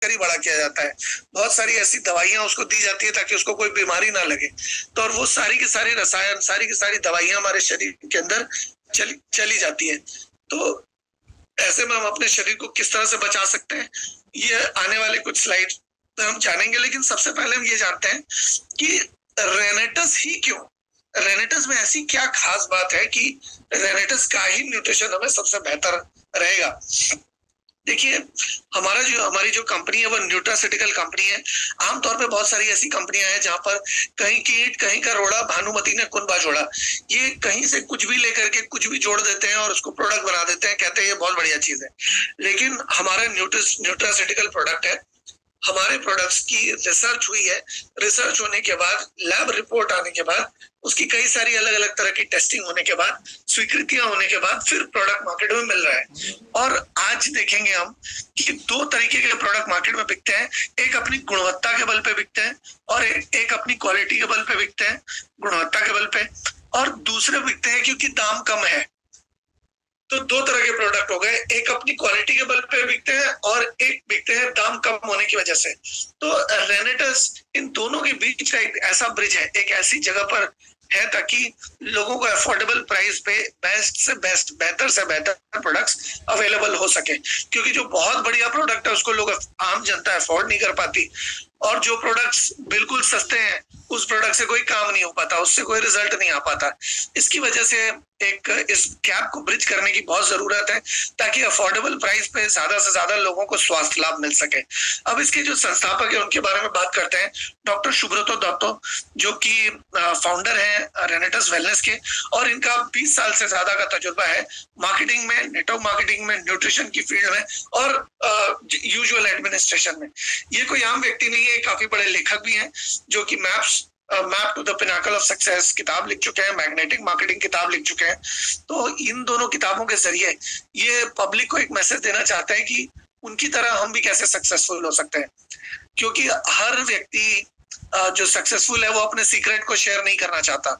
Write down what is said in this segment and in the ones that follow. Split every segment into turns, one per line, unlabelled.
ही बड़ा किया जाता है। बहुत सारी ऐसी दवाइयां उसको दी जाती है ताकि उसको कोई बीमारी ना लगे। तो और वो सारी की सारी रसायन, सारी की सारी दवाइयां हमारे शरीर के अंदर चली जाती है। तो ऐसे में हम अपने शरीर को किस तरह से बचा सकते हैं, ये आने वाले कुछ स्लाइड में हम जानेंगे। लेकिन सबसे पहले हम ये जानते हैं कि रेनेटस ही क्यों, रेनेटस में ऐसी क्या खास बात है कि रेनेटस का ही न्यूट्रिशन हमें सबसे बेहतर रहेगा। देखिए, हमारी जो कंपनी है वो न्यूट्रास्यूटिकल कंपनी है। आमतौर पे बहुत सारी ऐसी कंपनियां हैं जहां पर कहीं कीट कहीं का रोड़ा, भानुमति ने कुनबा जोड़ा। ये कहीं से कुछ भी लेकर के कुछ भी जोड़ देते हैं और उसको प्रोडक्ट बना देते हैं, कहते हैं ये बहुत बढ़िया चीज है। लेकिन हमारा न्यूट्रास्यूटिकल प्रोडक्ट है। हमारे प्रोडक्ट्स की रिसर्च हुई है, रिसर्च होने के बाद, लैब रिपोर्ट आने के बाद, उसकी कई सारी अलग अलग तरह की टेस्टिंग होने के बाद, स्वीकृतियां होने के बाद फिर प्रोडक्ट मार्केट में मिल रहा है। और आज देखेंगे हम कि दो तरीके के प्रोडक्ट मार्केट में बिकते हैं। एक अपनी गुणवत्ता के बल पे बिकते हैं और एक अपनी क्वालिटी के बल पे बिकते हैं, गुणवत्ता के बल पे। और दूसरे बिकते हैं क्योंकि दाम कम है। तो दो तरह के प्रोडक्ट हो गए, एक अपनी क्वालिटी के बल पे बिकते हैं और एक बिकते हैं दाम कम होने की वजह से। तो रेनेटस इन दोनों के बीच का एक ऐसा ब्रिज है, एक ऐसी जगह पर है ताकि लोगों को अफोर्डेबल प्राइस पे बेस्ट से बेस्ट, बेहतर से बेहतर प्रोडक्ट्स अवेलेबल हो सके। क्योंकि जो बहुत बढ़िया प्रोडक्ट है उसको लोग, आम जनता अफोर्ड नहीं कर पाती, और जो प्रोडक्ट्स बिल्कुल सस्ते हैं उस प्रोडक्ट से कोई काम नहीं हो पाता, उससे कोई रिजल्ट नहीं आ पाता। इसकी वजह से एक इस गैप को ब्रिज करने की बहुत जरूरत है ताकि अफोर्डेबल प्राइस पे ज्यादा से ज्यादा लोगों को स्वास्थ्य लाभ मिल सके। अब इसके जो संस्थापक है उनके बारे में बात करते हैं। डॉक्टर सुब्रतो दत्तो, जो कि फाउंडर है रेनेटस वेलनेस के, और इनका 20 साल से ज्यादा का तजुर्बा है मार्केटिंग में, नेटवर्क मार्केटिंग में, न्यूट्रिशन की फील्ड में और यूजुअल एडमिनिस्ट्रेशन में। ये कोई आम व्यक्ति नहीं है, काफी बड़े लेखक भी हैं जो कि map to the pinnacle of success किताब लिख चुके हैं, मैग्नेटिक मार्केटिंग किताब लिख चुके हैं। तो इन दोनों किताबों के जरिए ये पब्लिक को एक मैसेज देना चाहते हैं कि उनकी तरह हम भी कैसे सक्सेसफुल हो सकते हैं। क्योंकि हर व्यक्ति जो सक्सेसफुल है वो अपने सीक्रेट को शेयर नहीं करना चाहता,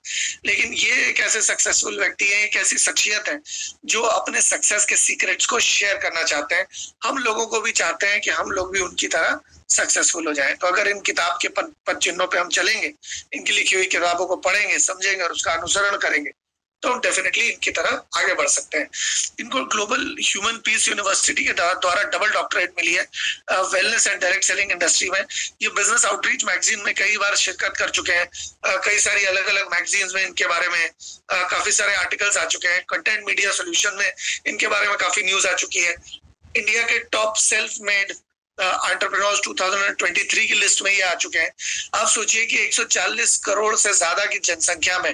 लेकिन ये एक ऐसे सक्सेसफुल व्यक्ति है, एक ऐसी शख्सियत है जो अपने सक्सेस के सीक्रेट्स को शेयर करना चाहते हैं। हम लोगों को भी चाहते हैं कि हम लोग भी उनकी तरह सक्सेसफुल हो जाएं। तो अगर इन किताब के पद चिन्हों पे हम चलेंगे, इनकी लिखी हुई किताबों को पढ़ेंगे, समझेंगे और उसका अनुसरण करेंगे, तो हम डेफिनेटली इनकी तरह आगे बढ़ सकते हैं। इनको ग्लोबल ह्यूमन पीस यूनिवर्सिटी के द्वारा डबल डॉक्टरेट मिली है wellness and direct selling industry में। ये बिजनेस आउटरीच मैगजीन में कई बार शिरकत कर चुके हैं। कई सारी अलग अलग मैगजीन्स में इनके बारे में काफी सारे आर्टिकल्स आ चुके हैं। कंटेंट मीडिया सोल्यूशन में इनके बारे में काफी न्यूज आ चुकी है। इंडिया के टॉप सेल्फ मेड एंटरप्रेन्योर्स 2023 की लिस्ट में ये आ चुके हैं। आप सोचिए कि 140 करोड़ से ज्यादा की जनसंख्या में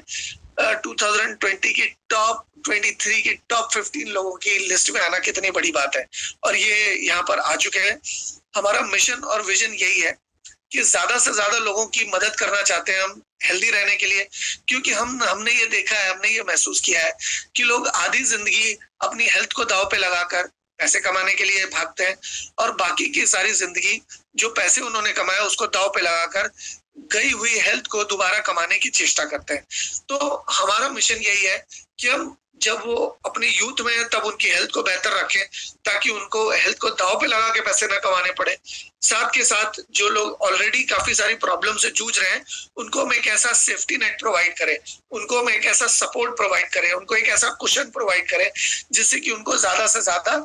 2020 की टॉप 23 की टॉप 15 लोगों की लिस्ट में आना कितनी बड़ी बात है। और ये यहाँ पर आ चुके हैं। हमारा मिशन और विजन यही है कि ज्यादा से ज्यादा लोगों की मदद करना चाहते हैं हम हेल्दी रहने के लिए। क्योंकि हमने ये देखा है, हमने ये महसूस किया है कि लोग आधी जिंदगी अपनी हेल्थ को दांव पे लगाकर पैसे कमाने के लिए भागते हैं और बाकी की सारी जिंदगी जो पैसे उन्होंने कमाया उसको दांव पे लगाकर गई हुई हेल्थ को दोबारा कमाने की चेष्टा करते हैं। तो हमारा मिशन यही है कि हम जब वो अपने यूथ में है तब उनकी हेल्थ को बेहतर रखें ताकि उनको हेल्थ को दांव पे लगा के पैसे ना कमाने पड़े। साथ के साथ जो लोग ऑलरेडी काफी सारी प्रॉब्लम से जूझ रहे हैं उनको हम एक ऐसा सेफ्टी नेट प्रोवाइड करें, उनको हम एक ऐसा सपोर्ट प्रोवाइड करें, उनको एक ऐसा कुशन प्रोवाइड करें जिससे कि उनको ज्यादा से ज्यादा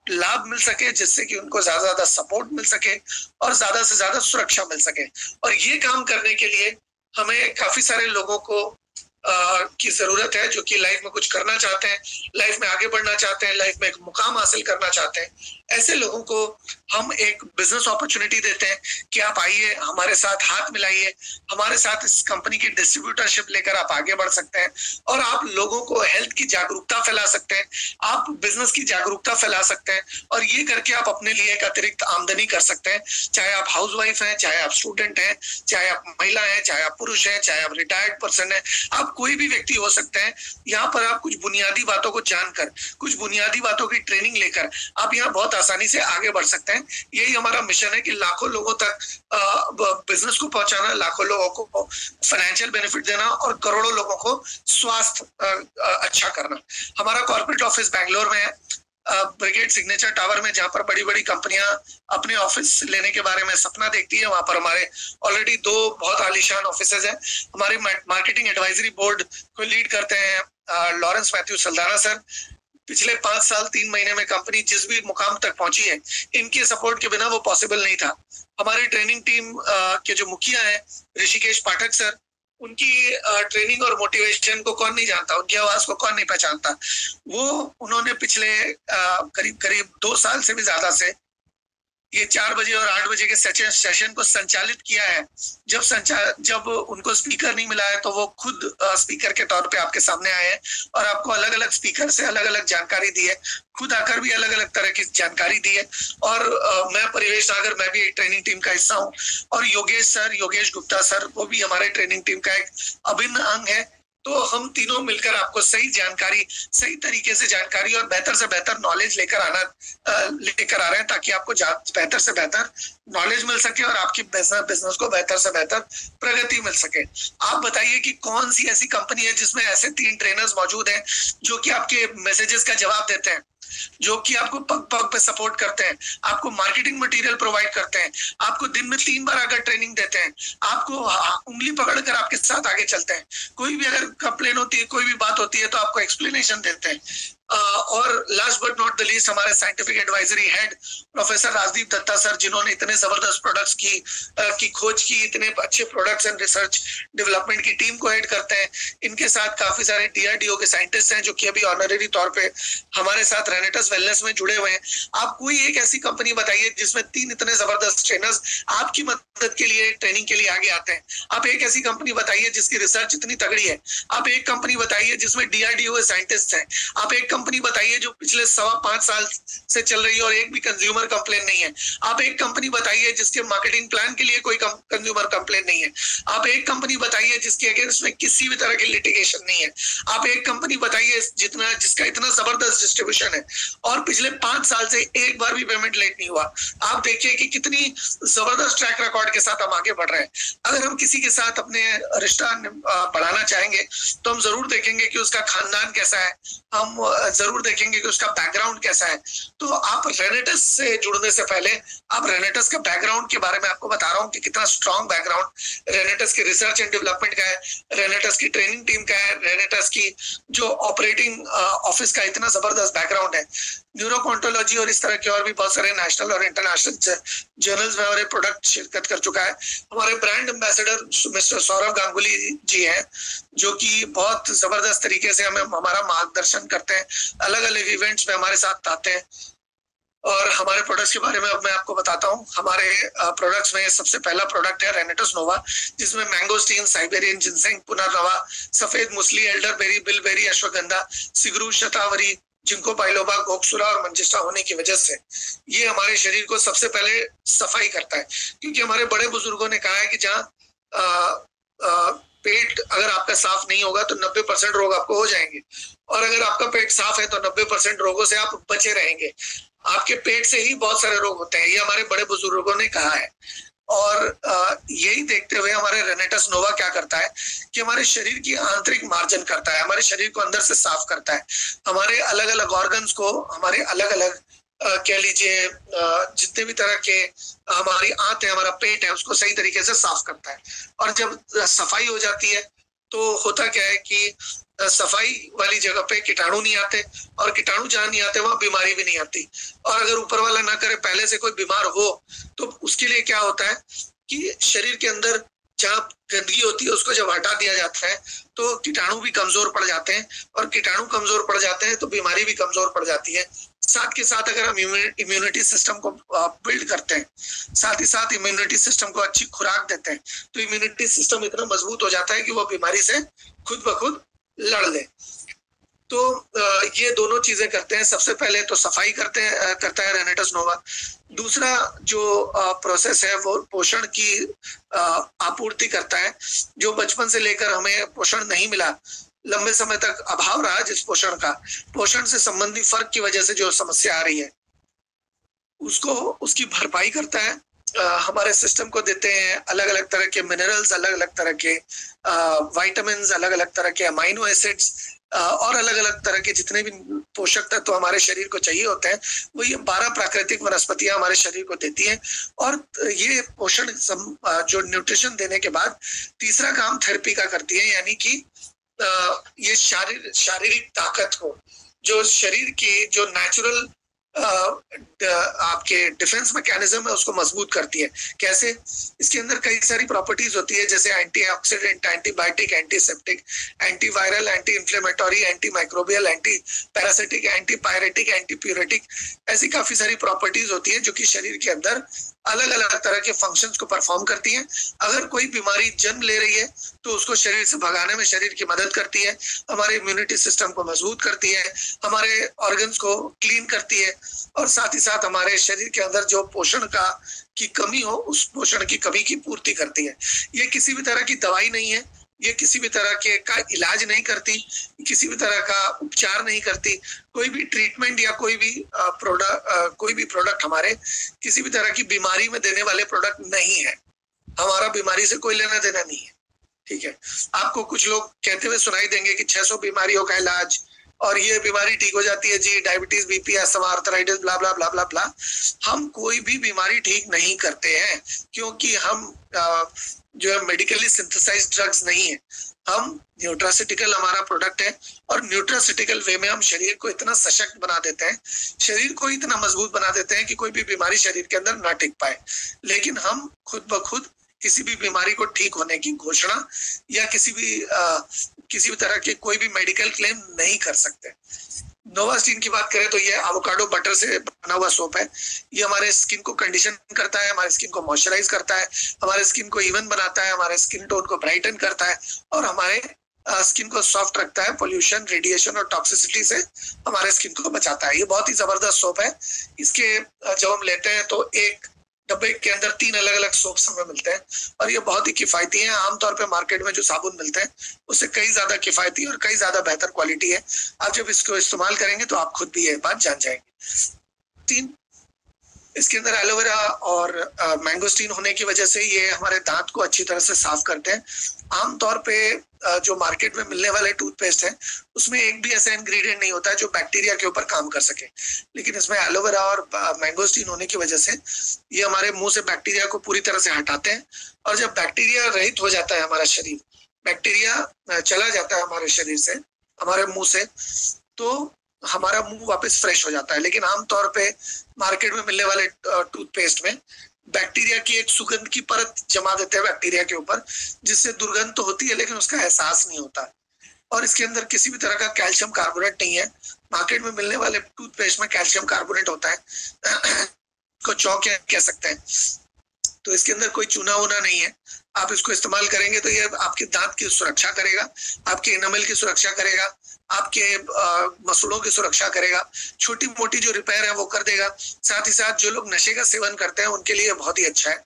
लाभ मिल सके, जिससे कि उनको ज्यादा से ज्यादा सपोर्ट मिल सके और ज्यादा से ज्यादा सुरक्षा मिल सके। और ये काम करने के लिए हमें काफी सारे लोगों को की जरूरत है जो कि लाइफ में कुछ करना चाहते हैं, लाइफ में आगे बढ़ना चाहते हैं, लाइफ में एक मुकाम हासिल करना चाहते हैं। ऐसे लोगों को हम एक बिजनेस अपॉर्चुनिटी देते हैं कि आप आइए हमारे साथ हाथ मिलाइए, हमारे साथ इस कंपनी की डिस्ट्रीब्यूटरशिप लेकर आप आगे बढ़ सकते हैं और आप लोगों को हेल्थ की जागरूकता फैला सकते हैं, आप बिजनेस की जागरूकता फैला सकते हैं और ये करके आप अपने लिए एक अतिरिक्त आमदनी कर सकते हैं। चाहे आप हाउसवाइफ हैं, चाहे आप स्टूडेंट हैं, चाहे आप महिला हैं, चाहे आप पुरुष हैं, चाहे आप रिटायर्ड पर्सन हैं, आप कोई भी व्यक्ति हो सकते हैं। यहाँ पर आप कुछ बुनियादी बातों को जानकर, कुछ बुनियादी बातों की ट्रेनिंग लेकर आप यहाँ बहुत आसानी से आगे बढ़ सकते हैं। यही हमारा मिशन है कि लाखों लोगों तक बिजनेस को पहुंचाना, लाखों लोगों को फाइनेंशियल बेनिफिट देना और करोड़ों लोगों को स्वास्थ्य अच्छा करना। हमारा कॉर्पोरेट ऑफिस बैंगलोर में है। ब्रिगेड सिग्नेचर टावर में, जहां पर बड़ी बड़ी कंपनियां अपने ऑफिस लेने के बारे में सपना देखती है, वहां पर हमारे ऑलरेडी 2 बहुत आलीशान ऑफिसेज हैं। हमारे मार्केटिंग एडवाइजरी बोर्ड को लीड करते हैं लॉरेंस मैथ्यू सल्दाना सर। पिछले 5 साल 3 महीने में कंपनी जिस भी मुकाम तक पहुंची है, इनके सपोर्ट के बिना वो पॉसिबल नहीं था। हमारी ट्रेनिंग टीम के जो मुखिया हैं ऋषिकेश पाठक सर, उनकी ट्रेनिंग और मोटिवेशन को कौन नहीं जानता, उनकी आवाज को कौन नहीं पहचानता। वो उन्होंने पिछले करीब करीब 2 साल से भी ज्यादा से ये 4 बजे और 8 बजे के सेशन को संचालित किया है। जब उनको स्पीकर नहीं मिला है तो वो खुद स्पीकर के तौर पे आपके सामने आए हैं और आपको अलग अलग स्पीकर से अलग अलग जानकारी दी है, खुद आकर भी अलग अलग तरह की जानकारी दी है। और मैं परिवेश सागर, मैं भी एक ट्रेनिंग टीम का हिस्सा हूँ, और योगेश गुप्ता सर, वो भी हमारे ट्रेनिंग टीम का एक अभिन्न अंग है। तो हम तीनों मिलकर आपको सही जानकारी, सही तरीके से जानकारी और बेहतर से बेहतर नॉलेज लेकर आ रहे हैं, ताकि आपको बेहतर से बेहतर नॉलेज मिल सके और आपकी बिजनेस को बेहतर से बेहतर प्रगति मिल सके। आप बताइए कि कौन सी ऐसी कंपनी है जिसमें ऐसे 3 ट्रेनर्स मौजूद हैं जो कि आपके मैसेजेस का जवाब देते हैं, जो कि आपको पग पग पे सपोर्ट करते हैं, आपको मार्केटिंग मटेरियल प्रोवाइड करते हैं, आपको दिन में 3 बार अगर ट्रेनिंग देते हैं, आपको उंगली पकड़कर आपके साथ आगे चलते हैं, कोई भी अगर कंप्लेन होती है, कोई भी बात होती है तो आपको एक्सप्लेनेशन देते हैं। और last but not the least, हमारे scientific advisory head professor Rajdeep Datta sir, जिन्होंने इतने जबरदस्त प्रोडक्ट्स की खोज की, इतने अच्छे प्रोडक्ट्स एंड रिसर्च डेवलपमेंट की टीम को हेड करते हैं। इनके साथ काफी सारे DRDO के साइंटिस्ट हैं जो कि अभी ऑनररी तौर पे हमारे साथ रेनेटस वेलनेस में जुड़े हुए हैं। आप कोई एक ऐसी कंपनी बताइए जिसमें 3 इतने जबरदस्त ट्रेनर्स आपकी मदद के लिए, ट्रेनिंग के लिए आगे आते हैं। आप एक ऐसी कंपनी बताइए जिसकी रिसर्च इतनी तगड़ी है। आप एक कंपनी बताइए जिसमें DRDO साइंटिस्ट हैं। आप एक कंपनी बताइए जो पिछले 5.25 साल से चल रही है और एक भी कंज्यूमर कंप्लेन नहीं है। आप एक कंपनी बताइए जिसके मार्केटिंग प्लान के लिए कोई कंज्यूमर कंप्लेन नहीं है। आप एक कंपनी बताइए जिसके अगेंस्ट में किसी भी तरह की लिटिगेशन नहीं है। आप एक कंपनी बताइए जिसका इतना जबरदस्त डिस्ट्रीब्यूशन है और पिछले 5 साल से एक बार भी पेमेंट लेट नहीं हुआ। आप देखिए कि कितनी जबरदस्त ट्रैक रिकॉर्ड के साथ हम आगे बढ़ रहे हैं। अगर हम किसी के साथ अपने रिश्ता बढ़ाना चाहेंगे तो हम जरूर देखेंगे कि उसका खानदान कैसा है, हम जरूर देखेंगे कि उसका बैकग्राउंड कैसा है। तो आप रेनेटस से जुड़ने से पहले, आप रेनेटस का बैकग्राउंड के बारे में आपको बता रहा हूँ कि कितना स्ट्रॉन्ग बैकग्राउंड रेनेटस के रिसर्च एंड डेवलपमेंट का है, रेनेटस की ट्रेनिंग टीम का है, रेनेटस की जो ऑपरेटिंग ऑफिस का इतना जबरदस्त बैकग्राउंड है। न्यूरोकॉन्टोलॉजी और इस तरह के और भी बहुत सारे नेशनल और इंटरनेशनल जर्नल्स में हमारे प्रोडक्ट शिरकत कर चुका है। हमारे brand ambassador mister Saurabh Ganguly ji हैं, जो कि बहुत जबरदस्त तरीके से हमें हमारा मार्गदर्शन करते हैं, अलग अलग इवेंट्स में हमारे साथ आते हैं। और हमारे प्रोडक्ट्स के बारे में अब मैं आपको बताता हूँ। हमारे प्रोडक्ट्स में सबसे पहला प्रोडक्ट है रेनेटस नोवा, जिसमें मैंगोस्टीन, साइबेरियन जिनसेंग, पुनर्नवा, सफेद मुसली, एल्डरबेरी, बिलबेरी, अश्वगंधा, सिगरू, शतावरी, जिंको बाइलोबा, गोक्सुला और मंजिस्टा होने की वजह से ये हमारे शरीर को सबसे पहले सफाई करता है। क्योंकि हमारे बड़े बुजुर्गों ने कहा है कि जहाँ पेट अगर आपका साफ नहीं होगा तो 90% रोग आपको हो जाएंगे, और अगर आपका पेट साफ है तो 90% रोगों से आप बचे रहेंगे। आपके पेट से ही बहुत सारे रोग होते हैं, ये हमारे बड़े बुजुर्गों ने कहा है। और यही देखते हुए हमारे रेनेटस नोवा क्या करता है कि हमारे शरीर की आंतरिक मार्जन करता है, हमारे शरीर को अंदर से साफ करता है, हमारे अलग अलग ऑर्गन्स को, हमारे अलग अलग कह लीजिए जितने भी तरह के हमारी आंत है, हमारा पेट है, उसको सही तरीके से साफ करता है। और जब सफाई हो जाती है तो होता क्या है कि सफाई वाली जगह पे कीटाणु नहीं आते, और कीटाणु जहां नहीं आते वहां बीमारी भी नहीं आती। और अगर ऊपर वाला ना करे पहले से कोई बीमार हो तो उसके लिए क्या होता है कि शरीर के अंदर जहाँ गंदगी होती है उसको जब हटा दिया जाता है तो कीटाणु भी कमजोर पड़ जाते हैं, और कीटाणु कमजोर पड़ जाते हैं तो बीमारी भी कमजोर पड़ जाती है। साथ के साथ अगर हम इम्यूनिटी सिस्टम को बिल्ड करते हैं, साथ ही साथ इम्यूनिटी सिस्टम को अच्छी खुराक देते हैं, तो इम्यूनिटी सिस्टम इतना मजबूत हो जाता है कि वो बीमारी से खुद ब खुद लड़ ले। तो ये दोनों चीजें करते हैं। सबसे पहले तो सफाई करता है रेनेटस नोवा। दूसरा जो प्रोसेस है वो पोषण की आपूर्ति करता है। जो बचपन से लेकर हमें पोषण नहीं मिला, लंबे समय तक अभाव रहा जिस पोषण का, पोषण से संबंधी फर्क की वजह से जो समस्या आ रही है उसकी भरपाई करता है। हमारे सिस्टम को देते हैं अलग अलग तरह के मिनरल्स, अलग अलग तरह के विटामिन्स, अलग अलग तरह के अमाइनो एसिड्स, और अलग अलग तरह के जितने भी पोषक तत्व हमारे शरीर को चाहिए होते हैं, वो ये 12 प्राकृतिक वनस्पतियां हमारे शरीर को देती हैं। और ये पोषण जो न्यूट्रिशन देने के बाद तीसरा काम थेरेपी का करती है, यानी कि ये शारीरिक ताकत को, जो शरीर की जो नेचुरल आपके डिफेंस मैकेनिज्म है उसको मजबूत करती है। कैसे? इसके अंदर कई सारी प्रॉपर्टीज होती है, जैसे antioxidant, antibiotic, antiseptic, antiviral, anti inflammatory, anti microbial, anti parasitic, anti pyretic, anti pyretic, ऐसी काफी सारी प्रॉपर्टीज होती है जो कि शरीर के अंदर अलग अलग तरह के फंक्शंस को परफॉर्म करती हैं। अगर कोई बीमारी जन्म ले रही है तो उसको शरीर से भगाने में शरीर की मदद करती है, हमारे इम्यूनिटी सिस्टम को मजबूत करती है, हमारे ऑर्गन्स को क्लीन करती है, और साथ ही साथ हमारे शरीर के अंदर जो पोषण की कमी हो उस पोषण की कमी की पूर्ति करती है। ये किसी भी तरह की दवाई नहीं है, ये किसी भी तरह के का इलाज नहीं करती, किसी भी तरह का उपचार नहीं करती। कोई भी ट्रीटमेंट या कोई भी प्रोडक्ट हमारे किसी भी तरह की बीमारी में देने वाले प्रोडक्ट नहीं है। हमारा बीमारी से कोई लेना देना नहीं है, ठीक है। आपको कुछ लोग कहते हुए सुनाई देंगे कि 600 बीमारियों का इलाज, और ये बीमारी ठीक हो जाती है जी, डायबिटीज, बीपी, अस्थमा, आर्थराइटिस, ब्ला ब्ला ब्ला ब्ला ब्ला। हम कोई भी बीमारी ठीक नहीं करते हैं, क्योंकि हम जो है मेडिकली सिंथेसाइज्ड ड्रग्स नहीं है। हम न्यूट्रास्यूटिकल हमारा प्रोडक्ट है, और न्यूट्रास्यूटिकल वे में हम शरीर को इतना सशक्त बना देते हैं, शरीर को इतना मजबूत बना देते हैं कि कोई भी बीमारी शरीर के अंदर ना टिक पाए। लेकिन हम खुद ब खुद किसी भी बीमारी को ठीक होने की घोषणा या किसी भी तरह के कोई भी मेडिकल क्लेम नहीं कर सकते। नोवास्टिन की बात करें तो ये एवोकाडो बटर से बना हुआ सोप है। ये हमारे स्किन को कंडीशन करता है, हमारे स्किन को मॉइस्चराइज करता है, हमारे स्किन को इवन बनाता है, हमारे स्किन टोन को ब्राइटन करता है, और हमारे स्किन को सॉफ्ट रखता है, पोल्यूशन, रेडिएशन और टॉक्सिसिटी से हमारे स्किन को बचाता है। ये बहुत ही जबरदस्त सोप है। इसके जब हम लेते हैं तो एक डब्बे के अंदर 3 अलग अलग सोप्स हमें मिलते हैं, और ये बहुत ही किफायती है। आमतौर पे मार्केट में जो साबुन मिलते हैं उससे कई ज्यादा किफायती और कई ज्यादा बेहतर क्वालिटी है। आप जब इसको इस्तेमाल करेंगे तो आप खुद भी ये बात जान जाएंगे। 3, इसके अंदर एलोवेरा और मैंगोस्टीन होने की वजह से ये हमारे दांत को अच्छी तरह से साफ करते हैं। आमतौर पे जो मार्केट में मिलने वाले टूथपेस्ट हैं उसमें एक भी ऐसा इंग्रेडिएंट नहीं होता है जो बैक्टीरिया के ऊपर काम कर सके, लेकिन इसमें एलोवेरा और मैंगोस्टीन होने की वजह से ये हमारे मुंह से बैक्टीरिया को पूरी तरह से हटाते हैं। और जब बैक्टीरिया रहित हो जाता है हमारा शरीर, बैक्टीरिया चला जाता है हमारे शरीर से, हमारे मुंह से, तो हमारा मुंह वापस फ्रेश हो जाता है। लेकिन आमतौर पे मार्केट में मिलने वाले टूथपेस्ट में बैक्टीरिया की एक सुगंध की परत जमा देते हैं बैक्टीरिया के ऊपर, जिससे दुर्गंध तो होती है लेकिन उसका एहसास नहीं होता। और इसके अंदर किसी भी तरह का कैल्शियम कार्बोनेट नहीं है। मार्केट में मिलने वाले टूथपेस्ट में कैल्शियम कार्बोनेट होता है को चौक कह सकते हैं, तो इसके अंदर कोई चूना वूना नहीं है। आप इसको इस्तेमाल करेंगे तो ये आपके दांत की सुरक्षा करेगा, आपके एनामल की सुरक्षा करेगा, आपके मसूड़ों की सुरक्षा करेगा, छोटी मोटी जो रिपेयर है वो कर देगा। साथ ही साथ जो लोग नशे का सेवन करते हैं उनके लिए बहुत ही अच्छा है,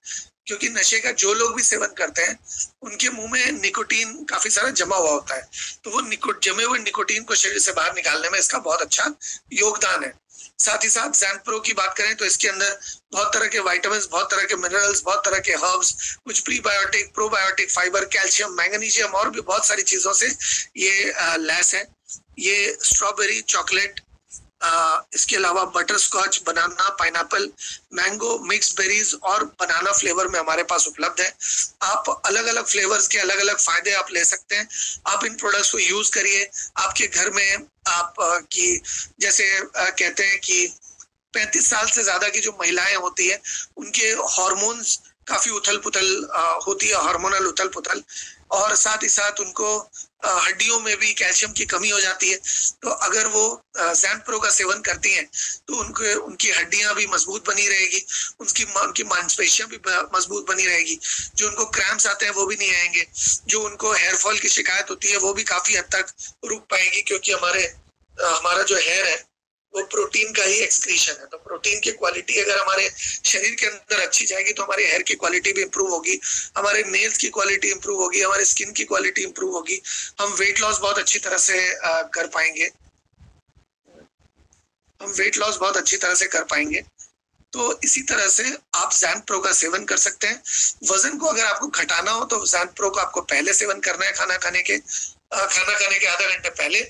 क्योंकि नशे का जो लोग भी सेवन करते हैं उनके मुंह में निकोटीन काफी सारा जमा हुआ होता है, तो वो जमे हुए निकोटीन को शरीर से बाहर निकालने में इसका बहुत अच्छा योगदान है। साथ ही साथ ज़ैनप्रो की बात करें तो इसके अंदर बहुत तरह के विटामिन्स, बहुत तरह के मिनरल्स, बहुत तरह के हर्ब्स, कुछ prebiotic, probiotic, fibre, calcium, magnesium और भी बहुत सारी चीजों से ये लैस है। ये स्ट्रॉबेरी, चॉकलेट, इसके अलावा बटर स्कॉच, बनाना, पाइनएप्पल, मैंगो, मिक्स बेरीज और बनाना फ्लेवर में हमारे पास उपलब्ध है। आप अलग अलग फ्लेवर्स के अलग अलग फायदे आप ले सकते हैं। आप इन प्रोडक्ट्स को यूज करिए। आपके घर में आप की जैसे कहते हैं कि 35 साल से ज्यादा की जो महिलाएं होती है उनके हार्मोन्स काफी उथल पुथल होती है, हार्मोनल उथल पुथल, और साथ ही साथ उनको हड्डियों में भी कैल्शियम की कमी हो जाती है। तो अगर वो ज़ैनप्रो का सेवन करती हैं तो उनकी हड्डियां भी मजबूत बनी रहेगी, उनकी मांसपेशियां भी मजबूत बनी रहेगी, जो उनको क्रैम्प्स आते हैं वो भी नहीं आएंगे, जो उनको हेयर फॉल की शिकायत होती है वो भी काफी हद तक रुक पाएगी, क्योंकि हमारा जो हेयर है वो प्रोटीन का ही एक्सक्रीशन है। तो प्रोटीन की क्वालिटी अगर हमारे शरीर के अंदर अच्छी जाएगी तो हमारे हेयर की क्वालिटी भी इंप्रूव होगी, हमारे नेल्स की क्वालिटी इंप्रूव होगी, हमारे स्किन की क्वालिटी इंप्रूव होगी, हम वेट लॉस बहुत अच्छी तरह से कर पाएंगे, तो इसी तरह से आप ज़ैनप्रो का सेवन कर सकते हैं। वजन को अगर आपको घटाना हो तो ज़ैनप्रो को आपको पहले सेवन करना है खाना खाने के, खाना खाने के आधा घंटे पहले।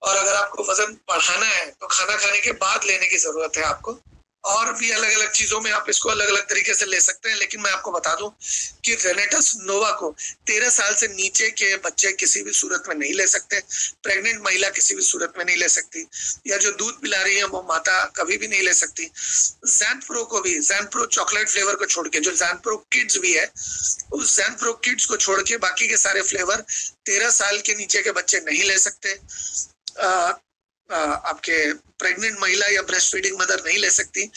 और अगर आपको वजन बढ़ाना है तो खाना खाने के बाद लेने की जरूरत है आपको। और भी अलग अलग चीजों में आप इसको अलग अलग तरीके से ले सकते हैं, लेकिन मैं आपको बता दूं कि रेनेटस नोवा को 13 साल से नीचे के बच्चे किसी भी सूरत में नहीं ले सकते, प्रेग्नेंट महिला किसी भी सूरत में नहीं ले सकती, या जो दूध पिला रही है वो माता कभी भी नहीं ले सकती। ज़ैनप्रो को भी, ज़ैनप्रो चॉकलेट फ्लेवर को छोड़ के, जो ज़ैनप्रो किड्स भी है, उस ज़ैनप्रो किड्स को छोड़ के बाकी के सारे फ्लेवर 13 साल के नीचे के बच्चे नहीं ले सकते। आपके प्रेग्नेंट महिला या ब्रेस्ट फीडिंग मदर नहीं ले सकती।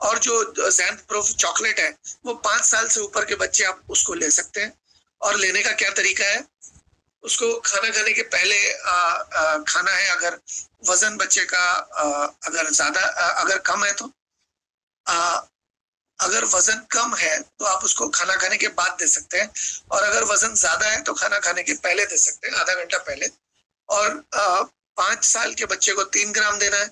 और जो ज़ैनप्रो चॉकलेट है वो 5 साल से ऊपर के बच्चे आप उसको ले सकते हैं। और लेने का क्या तरीका है, उसको खाना खाने के पहले खाना है। अगर वजन बच्चे का अगर ज्यादा अगर कम है तो अगर वजन कम है तो आप उसको खाना खाने के बाद दे सकते हैं, और अगर वजन ज्यादा है तो खाना खाने के पहले दे सकते हैं, आधा घंटा पहले। और 5 साल के बच्चे को 3 ग्राम देना है,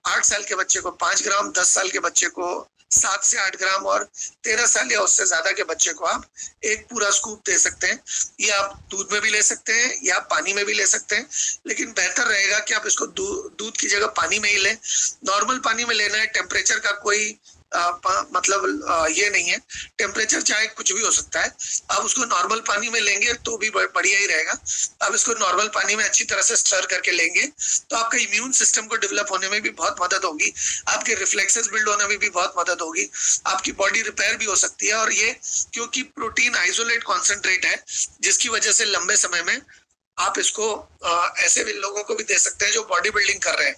8 साल के बच्चे को 5 ग्राम, 10 साल के बच्चे को 7 से 8 ग्राम, और 13 साल या उससे ज्यादा के बच्चे को आप एक पूरा स्कूप दे सकते हैं। ये आप दूध में भी ले सकते हैं या पानी में भी ले सकते हैं, लेकिन बेहतर रहेगा कि आप इसको दूध की जगह पानी में ही लें। नॉर्मल पानी में लेना है, टेम्परेचर का कोई मतलब ये नहीं है, टेम्परेचर चाहे कुछ भी हो सकता है। आप उसको नॉर्मल पानी में लेंगे तो भी बढ़िया ही रहेगा। आप इसको नॉर्मल पानी में अच्छी तरह से स्टर करके लेंगे तो आपका इम्यून सिस्टम को डेवलप होने में भी बहुत मदद होगी, आपके रिफ्लेक्सेस बिल्ड होने में भी बहुत मदद होगी, आपकी बॉडी रिपेयर भी हो सकती है। और ये क्योंकि प्रोटीन आइसोलेट कॉन्सेंट्रेट है, जिसकी वजह से लंबे समय में आप इसको ऐसे भी लोगों को भी दे सकते हैं जो बॉडी बिल्डिंग कर रहे हैं,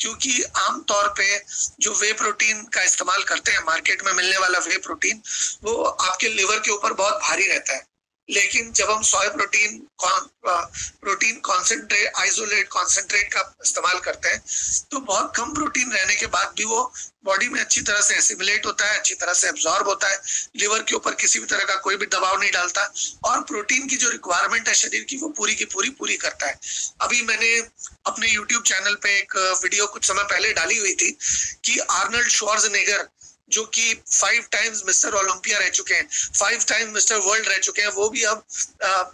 क्योंकि आमतौर पे जो वे प्रोटीन का इस्तेमाल करते हैं, मार्केट में मिलने वाला वे प्रोटीन, वो आपके लिवर के ऊपर बहुत भारी रहता है। लेकिन जब हम soya protein concentrate, isolate concentrate का इस्तेमाल करते हैं तो बहुत कम प्रोटीन रहने के बाद भी वो बॉडी में अच्छी तरह से एसिमिलेट होता है, अच्छी तरह से एब्जॉर्ब होता है, लिवर के ऊपर किसी भी तरह का कोई भी दबाव नहीं डालता, और प्रोटीन की जो रिक्वायरमेंट है शरीर की वो पूरी की पूरी करता है। अभी मैंने अपने YouTube चैनल पे एक वीडियो कुछ समय पहले डाली हुई थी कि आर्नल्ड श्वार्ज़नेगर, जो कि 5 टाइम्स मिस्टर ओलंपिया रह चुके हैं, 5 टाइम्स मिस्टर वर्ल्ड रह चुके हैं, वो भी अब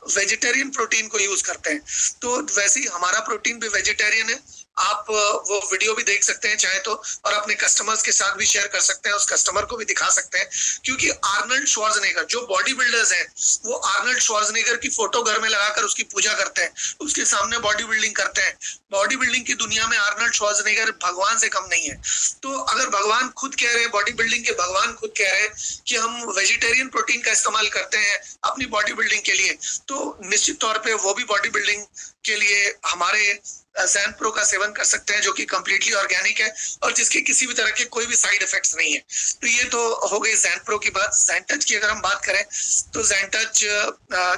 वेजिटेरियन प्रोटीन को यूज करते हैं। तो वैसे ही हमारा प्रोटीन भी वेजिटेरियन है। आप वो वीडियो भी देख सकते हैं चाहे तो, और अपने कस्टमर्स के साथ भी शेयर कर सकते हैं, उस कस्टमर को भी दिखा सकते हैं, क्योंकि आर्नल्ड श्वार्ज़नेगर जो बॉडी बिल्डर्स हैं वो आर्नल्ड श्वार्ज़नेगर की फोटो घर में लगाकर उसकी पूजा करते हैं, उसके सामने बॉडी बिल्डिंग करते हैं। बॉडी बिल्डिंग की दुनिया में आर्नल्ड श्वार्ज़नेगर भगवान से कम नहीं है। तो अगर भगवान खुद कह रहे हैं, बॉडी बिल्डिंग के भगवान खुद कह रहे हैं कि हम वेजिटेरियन प्रोटीन का इस्तेमाल करते हैं अपनी बॉडी बिल्डिंग के लिए, तो निश्चित तौर पे वो भी बॉडी बिल्डिंग के लिए हमारे ज़ैनप्रो का सेवन कर सकते हैं, जो कि कंप्लीटली ऑर्गेनिक है और जिसके किसी भी तरह के कोई भी साइड इफेक्ट्स नहीं है। तो ये तो हो गई ज़ैनप्रो की बात। ज़ैनटच की अगर हम बात करें तो ज़ैनटच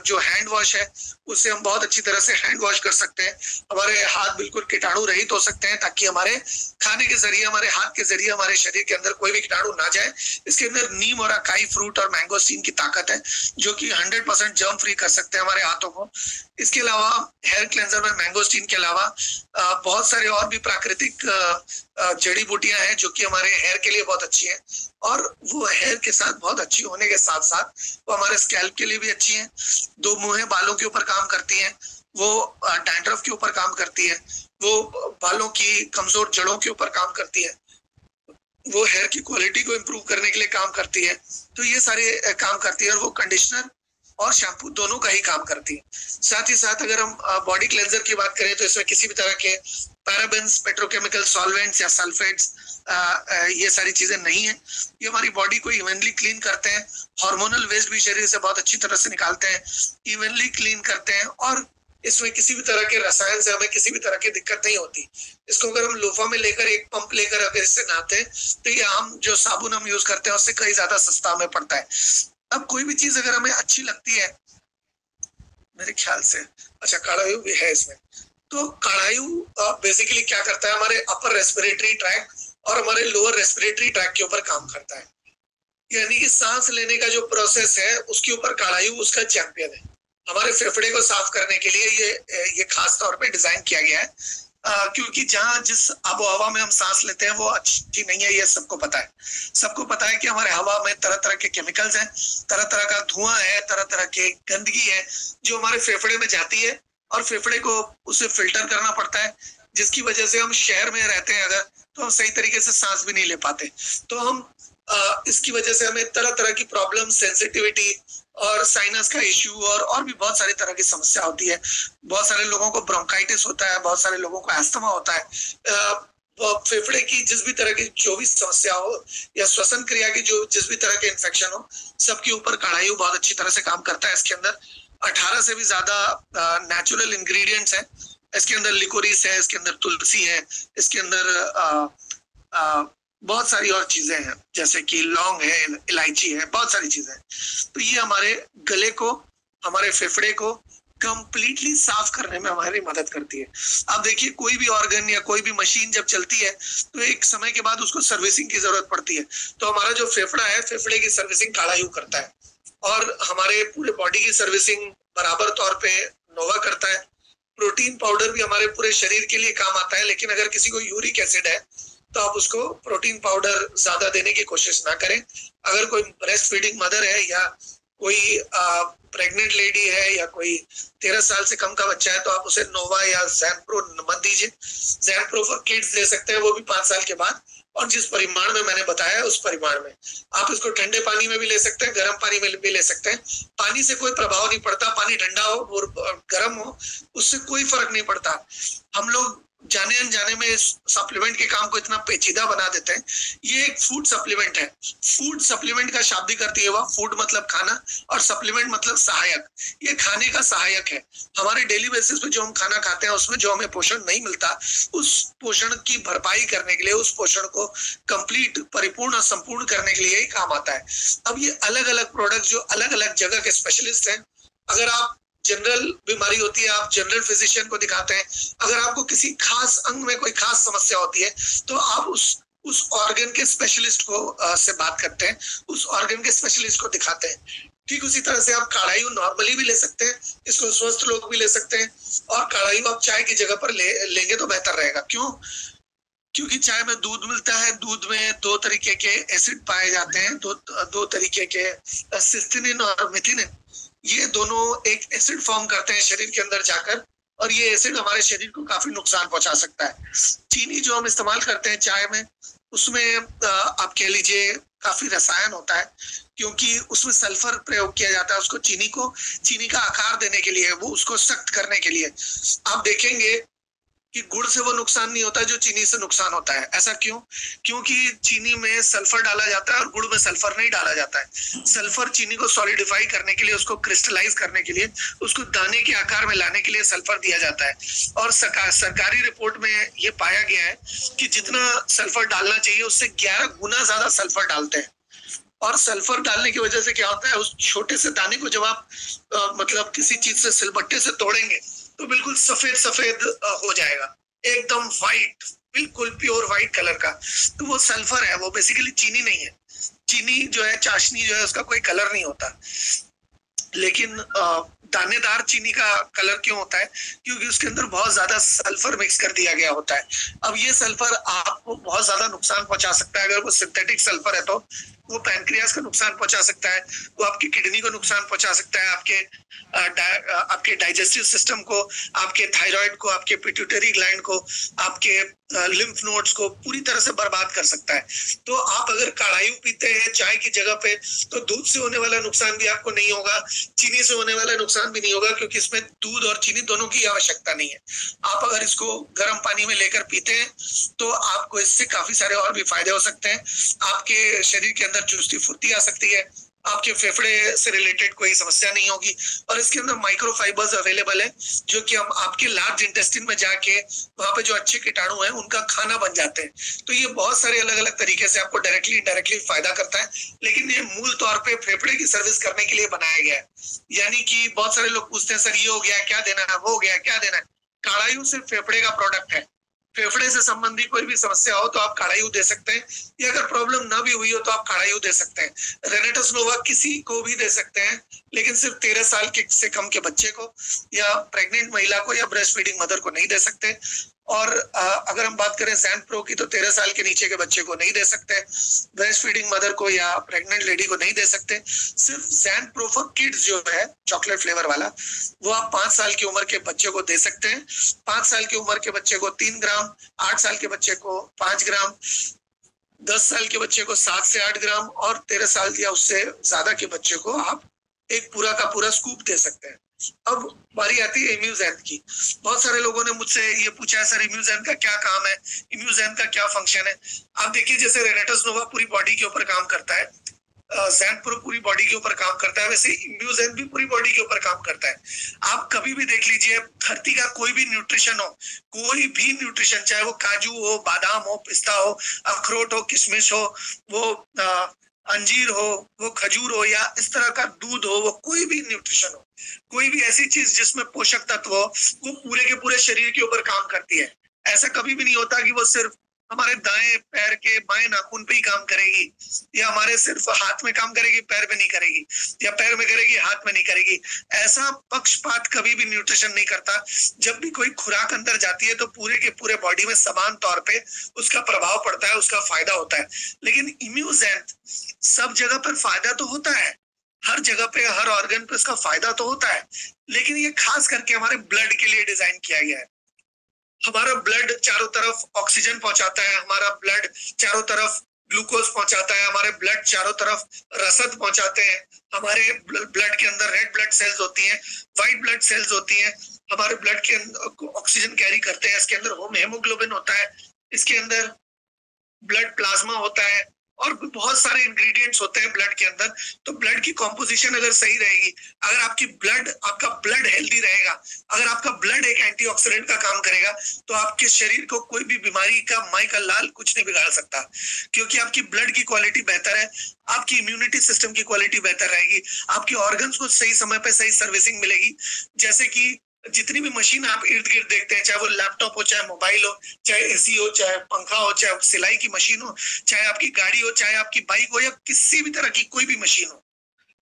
जो हैंड वॉश है उससे हम बहुत अच्छी तरह से हैंड वॉश कर सकते हैं, हमारे हाथ बिल्कुल कीटाणु रहित हो सकते हैं, ताकि हमारे खाने के जरिए, हमारे हाथ के जरिए हमारे शरीर के अंदर कोई भी कीटाणु ना जाए। इसके अंदर नीम और अकाई फ्रूट और मैंगोस्टीन की ताकत है, जो कि 100% जर्म फ्री कर सकते हैं हमारे हाथों को। इसके अलावा हेयर क्लेंजर में मैंगोस्टीन के अलावा बहुत सारे और भी प्राकृतिक जड़ी बूटियां हैं जो कि हमारे हेयर के लिए बहुत अच्छी हैं, और वो हेयर के साथ बहुत अच्छी होने के साथ साथ वो हमारे स्कैल्प के लिए भी अच्छी हैं। 2 मुँहें बालों के ऊपर काम करती हैं, वो डैंड्रफ के ऊपर काम करती है, वो बालों की कमजोर जड़ों के ऊपर काम करती है, वो हेयर की क्वालिटी को इम्प्रूव करने के लिए काम करती है। तो ये सारे काम करती है, और वो कंडीशनर और शैम्पू दोनों का ही काम करती है। साथ ही साथ अगर हम बॉडी क्लेंजर की बात करें तो इसमें किसी भी तरह के पैराबेन्स, पेट्रोकेमिकल सॉल्वेंट्स या सल्फेट्स, ये सारी चीजें नहीं है। ये हमारी बॉडी को इवनली क्लीन करते हैं, हार्मोनल वेस्ट भी शरीर से बहुत अच्छी तरह से निकालते हैं, इवनली क्लीन करते हैं, और इसमें किसी भी तरह के रसायन से हमें किसी भी तरह की दिक्कत नहीं होती। इसको अगर हम लोफा में लेकर, एक पंप लेकर अगर इससे नहाते हैं तो ये आम जो साबुन हम यूज करते हैं उससे कई ज्यादा सस्ता हमें पड़ता है। अब कोई भी चीज अगर हमें अच्छी लगती है, मेरे ख्याल से अच्छा काढ़ायु भी है इसमें, तो काढ़ायु बेसिकली क्या करता है, हमारे अपर रेस्पिरेटरी ट्रैक और हमारे लोअर रेस्पिरेटरी ट्रैक के ऊपर काम करता है। यानी कि सांस लेने का जो प्रोसेस है उसके ऊपर काढ़ायु उसका चैंपियन है। हमारे फेफड़े को साफ करने के लिए ये खास तौर पे डिजाइन किया गया है, क्योंकि जहाँ जिस आबो हवा में हम सांस लेते हैं वो अच्छी नहीं है, ये सबको पता है। सबको पता है कि हमारे हवा में तरह तरह के केमिकल्स हैं, तरह तरह का धुआं है, तरह तरह के गंदगी है जो हमारे फेफड़े में जाती है और फेफड़े को उसे फिल्टर करना पड़ता है, जिसकी वजह से हम शहर में रहते हैं अगर, तो हम सही तरीके से सांस भी नहीं ले पाते। तो हम इसकी वजह से हमें तरह तरह की प्रॉब्लम, सेंसिटिविटी और साइनस का इश्यू और भी बहुत सारी तरह की समस्या होती है। बहुत सारे लोगों को ब्रोंकाइटिस होता है, बहुत सारे लोगों को अस्थमा होता है। फेफड़े की जिस भी तरह की जो भी समस्या हो या श्वसन क्रिया की जो जिस भी तरह के इन्फेक्शन हो, सबके ऊपर काढ़ायु बहुत अच्छी तरह से काम करता है। इसके अंदर 18 से भी ज्यादा नेचुरल इंग्रेडिएंट्स हैं। इसके अंदर लिकोरिस है, इसके अंदर तुलसी है, इसके अंदर बहुत सारी और चीजें हैं, जैसे कि लौंग है, इलायची है, बहुत सारी चीजें हैं। तो ये हमारे गले को, हमारे फेफड़े को कंप्लीटली साफ करने में हमारी मदद करती है। अब देखिए, कोई भी ऑर्गन या कोई भी मशीन जब चलती है तो एक समय के बाद उसको सर्विसिंग की जरूरत पड़ती है। तो हमारा जो फेफड़ा है, फेफड़े की सर्विसिंग काढ़ायु करता है, और हमारे पूरे बॉडी की सर्विसिंग बराबर तौर पे नोवा करता है। प्रोटीन पाउडर भी हमारे पूरे शरीर के लिए काम आता है, लेकिन अगर किसी को यूरिक एसिड है तो आप उसको प्रोटीन पाउडर ज्यादा देने की कोशिश ना करें। अगर कोई ब्रेस्ट फीडिंग मदर है या कोई प्रेग्नेंट लेडी है या कोई 13 साल से कम का बच्चा है, तो आप उसे नोवा या ज़ैनप्रो मत दीजिए। ज़ैनप्रो फॉर किड्स दे सकते हैं, वो भी 5 साल के बाद, और जिस परिमाण में मैंने बताया उस परिमाण में। आप इसको ठंडे पानी में भी ले सकते हैं, गर्म पानी में भी ले सकते हैं। पानी से कोई प्रभाव नहीं पड़ता, पानी ठंडा हो और गर्म हो उससे कोई फर्क नहीं पड़ता। हम लोग जाने अनजाने में इस सप्लीमेंट के काम को इतना पेचीदा बना देते हैं। ये एक फूड सप्लीमेंट है। फूड सप्लीमेंट का शाब्दिक अर्थ ये हुआ, फूड मतलब खाना और सप्लीमेंट मतलब सहायक। ये खाने का सहायक है। हमारे डेली बेसिस पे जो हम खाना खाते हैं उसमें जो हमें पोषण नहीं मिलता, उस पोषण की भरपाई करने के लिए, उस पोषण को कंप्लीट, परिपूर्ण और संपूर्ण करने के लिए ही काम आता है। अब ये अलग अलग प्रोडक्ट जो अलग अलग जगह के स्पेशलिस्ट हैं, अगर आप जनरल बीमारी होती है आप जनरल फिजिशियन को दिखाते हैं, अगर आपको किसी खास अंग में कोई खास समस्या होती है तो आप उस ऑर्गन के स्पेशलिस्ट को से बात करते हैं, उस ऑर्गन के स्पेशलिस्ट को दिखाते हैं। ठीक उसी तरह से आप काढ़ायु नॉर्मली भी ले सकते हैं, इसको स्वस्थ लोग भी ले सकते हैं, और काढ़ायु आप चाय की जगह पर लेंगे तो बेहतर रहेगा। क्यों? क्योंकि चाय में दूध मिलता है, दूध में 2 तरीके के एसिड पाए जाते हैं, दो तरीके के, सिस्टीनिन और मिथिनिन। ये दोनों एक एसिड फॉर्म करते हैं शरीर के अंदर जाकर, और ये एसिड हमारे शरीर को काफी नुकसान पहुंचा सकता है। चीनी जो हम इस्तेमाल करते हैं चाय में, उसमें आप कह लीजिए काफी रसायन होता है, क्योंकि उसमें सल्फर प्रयोग किया जाता है उसको चीनी का आकार देने के लिए, वो उसको सख्त करने के लिए। आप देखेंगे कि गुड़ से वो नुकसान नहीं होता जो चीनी से नुकसान होता है। ऐसा क्यों? क्योंकि चीनी में सल्फर डाला जाता है और गुड़ में सल्फर नहीं डाला जाता है। सल्फर चीनी को सॉलिडिफाई करने के लिए, उसको क्रिस्टलाइज करने के लिए, उसको दाने के आकार में लाने के लिए सल्फर दिया जाता है। और सरकारी रिपोर्ट में ये पाया गया है कि जितना सल्फर डालना चाहिए उससे 11 गुना ज्यादा सल्फर डालते हैं। और सल्फर डालने की वजह से क्या होता है, उस छोटे से दाने को जब आप मतलब किसी चीज से सिलबट्टे से तोड़ेंगे तो बिल्कुल सफेद सफेद हो जाएगा, एकदम व्हाइट, बिल्कुल प्योर व्हाइट कलर का। तो वो सल्फर है, वो बेसिकली चीनी नहीं है। चीनी जो है, चाशनी जो है, उसका कोई कलर नहीं होता। लेकिन दानेदार चीनी का कलर क्यों होता है? क्योंकि उसके अंदर बहुत ज्यादा सल्फर मिक्स कर दिया गया होता है। अब ये सल्फर आपको बहुत ज्यादा नुकसान पहुंचा सकता है। अगर वो सिंथेटिक सल्फर है तो वो पैनक्रियास को नुकसान पहुंचा सकता है, वो आपकी किडनी को नुकसान पहुंचा सकता है, आपके डाइजेस्टिव सिस्टम को, आपके थायराइड को, आपके पिट्यूटरी ग्लैंड को, आपके लिम्फ नोड्स को पूरी तरह से बर्बाद कर सकता है। तो आप अगर काढ़ायु पीते हैं चाय की जगह पे, तो दूध से होने वाला नुकसान भी आपको नहीं होगा, चीनी से होने वाला नुकसान भी नहीं होगा, क्योंकि इसमें दूध और चीनी दोनों की आवश्यकता नहीं है। आप अगर इसको गर्म पानी में लेकर पीते हैं तो आपको इससे काफी सारे और भी फायदे हो सकते हैं। आपके शरीर के अंदर चुस्ती फुर्ती आ सकती है, आपके फेफड़े से रिलेटेड कोई समस्या नहीं होगी, और इसके अंदर माइक्रोफाइबर्स अवेलेबल है जो कि हम आपके लार्ज इंटेस्टाइन में जाके वहां पे जो अच्छे कीटाणु हैं उनका खाना बन जाते हैं। तो ये बहुत सारे अलग अलग तरीके से आपको डायरेक्टली इनडायरेक्टली फायदा करता है, लेकिन ये मूल तौर पे फेफड़े की सर्विस करने के लिए बनाया गया है। यानी कि बहुत सारे लोग पूछते हैं, सर ये हो गया क्या देना है, वो हो गया क्या देना है। काढ़ायु सिर्फ फेफड़े का प्रोडक्ट है। फेफड़े से संबंधित कोई भी समस्या हो तो आप काढ़ायु दे सकते हैं, या अगर प्रॉब्लम ना भी हुई हो तो आप काढ़ायु दे सकते हैं। रेनेटस नोवा किसी को भी दे सकते हैं, लेकिन सिर्फ 13 साल से कम के बच्चे को, या प्रेग्नेंट महिला को, या ब्रेस्ट फीडिंग मदर को नहीं दे सकते। और अगर हम बात करें जैन प्रो की, तो 13 साल के नीचे के बच्चे को नहीं दे सकते, ब्रेस्ट फीडिंग मदर को या प्रेग्नेंट लेडी को नहीं दे सकते। सिर्फ जैन प्रो फॉर किड्स जो है चॉकलेट फ्लेवर वाला, वो आप 5 साल की उम्र के बच्चे को दे सकते हैं। 5 साल की उम्र के बच्चे को 3 ग्राम, 8 साल के बच्चे को 5 ग्राम, 10 साल के बच्चे को 7 से 8 ग्राम, और 13 साल या उससे ज्यादा के बच्चे को आप एक पूरा का पूरा स्कूप दे सकते हैं। अब बारी आती है इम्यूजैन की। बहुत सारे लोगों ने मुझसे ये पूछा है, सर इम्यूजैन का क्या काम है, इम्यूजैन का क्या फंक्शन है। आप देखिए, जैसे रेनेटस नोवा पूरी बॉडी के ऊपर काम करता है, जैन प्रो पूरी बॉडी के ऊपर काम करता है, वैसे इम्यूजैन भी पूरी बॉडी के ऊपर काम करता है। आप कभी भी देख लीजिए, धरती का कोई भी न्यूट्रिशन हो, कोई भी न्यूट्रिशन, चाहे वो काजू हो, बादाम हो, पिस्ता हो, अखरोट हो, किशमिश हो, वो अंजीर हो, वो खजूर हो, या इस तरह का दूध हो, वो कोई भी न्यूट्रिशन हो, कोई भी ऐसी चीज जिसमें पोषक तत्व हो, वो पूरे के पूरे शरीर के ऊपर काम करती है। ऐसा कभी भी नहीं होता कि वो सिर्फ हमारे दाएं पैर के बाएं नाखून पे ही काम करेगी, या हमारे सिर्फ हाथ में काम करेगी, पैर में नहीं करेगी, या पैर में करेगी, हाथ में नहीं करेगी। ऐसा पक्षपात कभी भी न्यूट्रिशन नहीं करता। जब भी कोई खुराक अंदर जाती है तो पूरे के पूरे बॉडी में समान तौर पे उसका प्रभाव पड़ता है, उसका फायदा होता है। लेकिन इम्यूजैन सब जगह पर फायदा तो होता है, हर जगह पे, हर ऑर्गन पे उसका फायदा तो होता है, लेकिन ये खास करके हमारे ब्लड के लिए डिजाइन किया गया है। हमारा ब्लड चारों तरफ ऑक्सीजन पहुंचाता है, हमारा ब्लड चारों तरफ ग्लूकोज पहुंचाता है, हमारे ब्लड चारों तरफ रसद पहुंचाते हैं, हमारे ब्लड के अंदर रेड ब्लड सेल्स होती हैं, व्हाइट ब्लड सेल्स होती हैं, हमारे ब्लड के अंदर ऑक्सीजन कैरी करते हैं, इसके अंदर हेमोग्लोबिन होता है, इसके अंदर ब्लड प्लाज्मा होता है, और बहुत सारे इंग्रेडिएंट्स होते हैं ब्लड के अंदर। तो ब्लड की कॉम्पोजिशन अगर सही रहेगी, अगर आपका ब्लड हेल्दी रहेगा, अगर आपका ब्लड एक एंटीऑक्सीडेंट का काम करेगा, तो आपके शरीर को कोई भी बीमारी का माई का लाल कुछ नहीं बिगाड़ सकता, क्योंकि आपकी ब्लड की क्वालिटी बेहतर है, आपकी इम्यूनिटी सिस्टम की क्वालिटी बेहतर रहेगी, आपके ऑर्गन्स को सही समय पे सही सर्विसिंग मिलेगी। जैसे कि जितनी भी मशीन आप इर्द गिर्द देखते हैं, चाहे वो लैपटॉप हो, चाहे मोबाइल हो, चाहे एसी हो, चाहे पंखा हो, चाहे सिलाई की मशीन हो, चाहे आपकी गाड़ी हो, चाहे आपकी बाइक हो, या किसी भी तरह की कोई भी मशीन हो,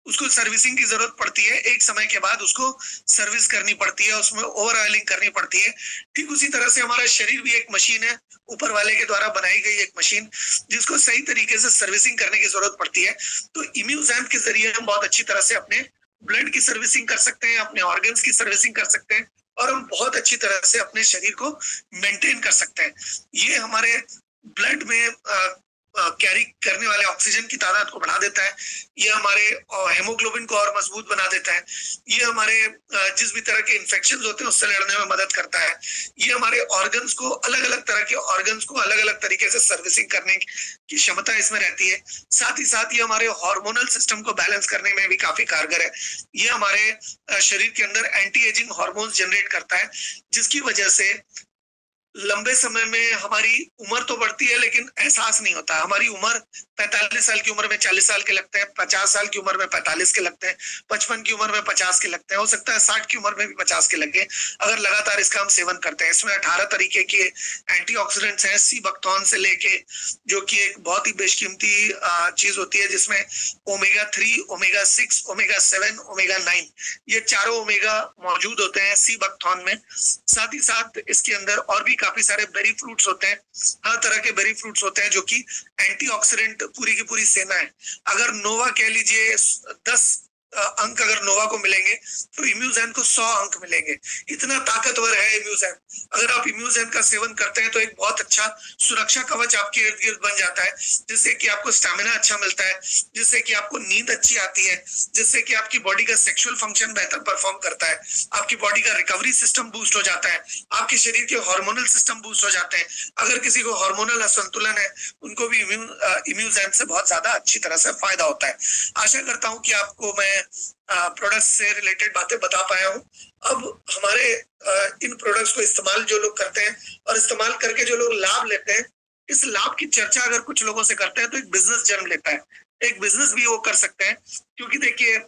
उसको सर्विसिंग की जरूरत पड़ती है। एक समय के बाद उसको सर्विस करनी पड़ती है, उसमें ओवर ऑयलिंग करनी पड़ती है। ठीक उसी तरह से हमारा शरीर भी एक मशीन है, ऊपर वाले के द्वारा बनाई गई एक मशीन, जिसको सही तरीके से सर्विसिंग करने की जरूरत पड़ती है। तो इम्यूजैन के जरिए हम बहुत अच्छी तरह से अपने ब्लड की सर्विसिंग कर सकते हैं, अपने ऑर्गन्स की सर्विसिंग कर सकते हैं, और हम बहुत अच्छी तरह से अपने शरीर को मेंटेन कर सकते हैं। ये हमारे ब्लड में कैरी करने वाले ऑक्सीजन की तादाद को बढ़ा देता है, ये हमारे हेमोग्लोबिन को और मजबूत बना देता है, ये हमारे जिस भी तरह के इन्फेक्शंस होते हैं उससे लड़ने में मदद करता है, ये हमारे ऑर्गन्स को, अलग अलग तरह के ऑर्गन्स को अलग अलग तरीके से सर्विसिंग करने की क्षमता इसमें रहती है। साथ ही साथ ये हमारे हार्मोनल सिस्टम को बैलेंस करने में भी काफी कारगर है। ये हमारे शरीर के अंदर एंटी एजिंग हार्मोन्स जनरेट करता है, जिसकी वजह से लंबे समय में हमारी उम्र तो बढ़ती है, लेकिन एहसास नहीं होता। हमारी उम्र 45 साल की उम्र में 40 साल के लगते हैं, 50 साल की उम्र में 45 के लगते हैं, 55 की उम्र में 50 के लगते हैं, हो सकता है 60 की उम्र में भी 50 के लगे, अगर लगातार इसका हम सेवन करते हैं। इसमें 18 तरीके के एंटीऑक्सीडेंट्स हैं, सीबक्थॉन से लेके, जो कि एक बहुत ही बेशकीमती चीज होती है, जिसमें ओमेगा 3, ओमेगा 6, ओमेगा 7, ओमेगा 9, ये चारों ओमेगा मौजूद होते हैं सीबक्थॉन में। साथ ही साथ इसके अंदर और भी काफी सारे बेरी फ्रूट्स होते हैं, हर तरह के बेरी फ्रूट्स होते हैं, जो कि एंटीऑक्सीडेंट पूरी की पूरी सेना है। अगर नोवा कह लीजिए 10 अंक अगर नोवा को मिलेंगे, तो इम्यूजैन को 100 अंक मिलेंगे। इतना ताकतवर है इम्यूजैन। अगर आप इम्यूजैन का सेवन करते हैं तो एक बहुत अच्छा सुरक्षा कवच आपके इर्द गिर्द बन जाता है, जिससे कि आपको स्टैमिना अच्छा मिलता है, जिससे कि आपको नींद अच्छी आती है, जिससे कि आपकी बॉडी का सेक्सुअल फंक्शन बेहतर परफॉर्म करता है, आपकी बॉडी का रिकवरी सिस्टम बूस्ट हो जाता है, आपके शरीर के हार्मोनल सिस्टम बूस्ट हो जाते हैं। अगर किसी को हार्मोनल असंतुलन है, उनको भी इम्यूजैन से बहुत ज्यादा अच्छी तरह से फायदा होता है। आशा करता हूं कि आपको मैं प्रोडक्ट्स से रिलेटेड बातें बता पाया हूं। अब हमारे इन प्रोडक्ट्स को इस्तेमाल जो लोग करते हैं और इस्तेमाल करके जो लोग लाभ लेते हैं, इस लाभ की चर्चा अगर कुछ लोगों से करते हैं तो एक बिजनेस जन्म लेता है, एक बिजनेस भी वो कर सकते हैं। क्योंकि देखिए,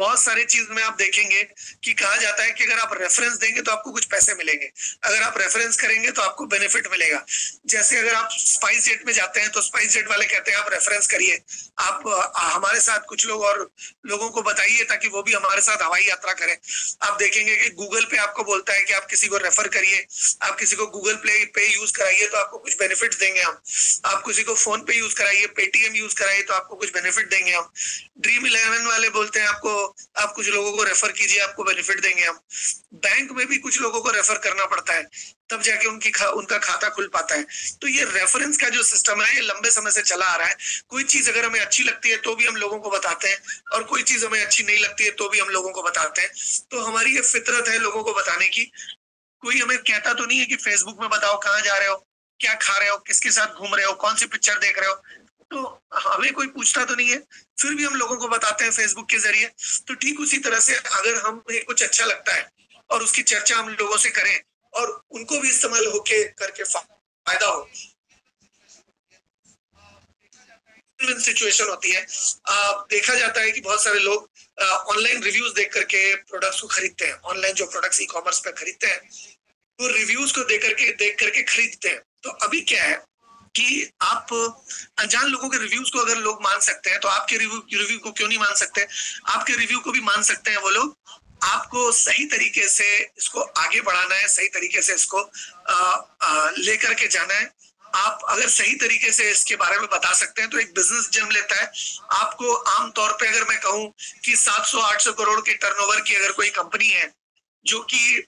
बहुत सारी चीज में आप देखेंगे कि कहा जाता है कि अगर आप रेफरेंस देंगे तो आपको कुछ पैसे मिलेंगे, अगर आप रेफरेंस करेंगे तो आपको बेनिफिट मिलेगा। जैसे अगर आप स्पाइस जेट में जाते हैं तो स्पाइस जेट वाले कहते हैं आप रेफरेंस करिए, आप हमारे साथ कुछ लोग और लोगों को बताइए ताकि वो भी हमारे साथ हवाई यात्रा करें। आप देखेंगे कि गूगल पे आपको बोलता है कि आप किसी को रेफर करिए, आप किसी को गूगल पे यूज कराइए तो आपको कुछ बेनिफिट देंगे हम, आप किसी को फोन पे यूज कराइए, पेटीएम यूज कराइए तो आपको कुछ बेनिफिट देंगे हम। ड्रीम 11 वाले बोलते हैं आपको, आप कुछ लोगों को रेफर कीजिए आपको बेनिफिट देंगे हम। बैंक में भी कुछ लोगों को रेफर करना पड़ता है तब जाके उनका खाता खुल पाता है। तो ये रेफरेंस का जो सिस्टम है ये लंबे समय से चला आ रहा है। कोई चीज अगर हमें अच्छी लगती है तो भी हम लोगों को बताते हैं, और कोई चीज हमें अच्छी नहीं लगती है तो भी हम लोगों को बताते हैं। तो हमारी ये फितरत है लोगों को बताने की। कोई हमें कहता तो नहीं है कि फेसबुक में बताओ कहाँ जा रहे हो, क्या खा रहे हो, किसके साथ घूम रहे हो, कौन सी पिक्चर देख रहे हो, तो हमें कोई पूछता तो नहीं है, फिर भी हम लोगों को बताते हैं फेसबुक के जरिए। तो ठीक उसी तरह से अगर हमें कुछ अच्छा लगता है और उसकी चर्चा हम लोगों से करें और उनको भी इस्तेमाल होके करके फायदा हो, सिचुएशन होती है। देखा जाता है कि बहुत सारे लोग ऑनलाइन रिव्यूज देख करके प्रोडक्ट्स को खरीदते हैं। ऑनलाइन जो प्रोडक्ट्स ई कॉमर्स पे खरीदते हैं वो रिव्यूज को देख करके खरीदते हैं। तो अभी क्या है कि आप अनजान लोगों के रिव्यूज को अगर लोग मान सकते हैं तो आपके रिव्यू को क्यों नहीं मान सकते? आपके रिव्यू को भी मान सकते हैं वो लोग। आपको सही तरीके से इसको आगे बढ़ाना है, सही तरीके से इसको लेकर के जाना है। आप अगर सही तरीके से इसके बारे में बता सकते हैं तो एक बिजनेस जन्म लेता है। आपको आमतौर पे अगर मैं कहूं कि 700-800 करोड़ के टर्नओवर की अगर कोई कंपनी है जो कि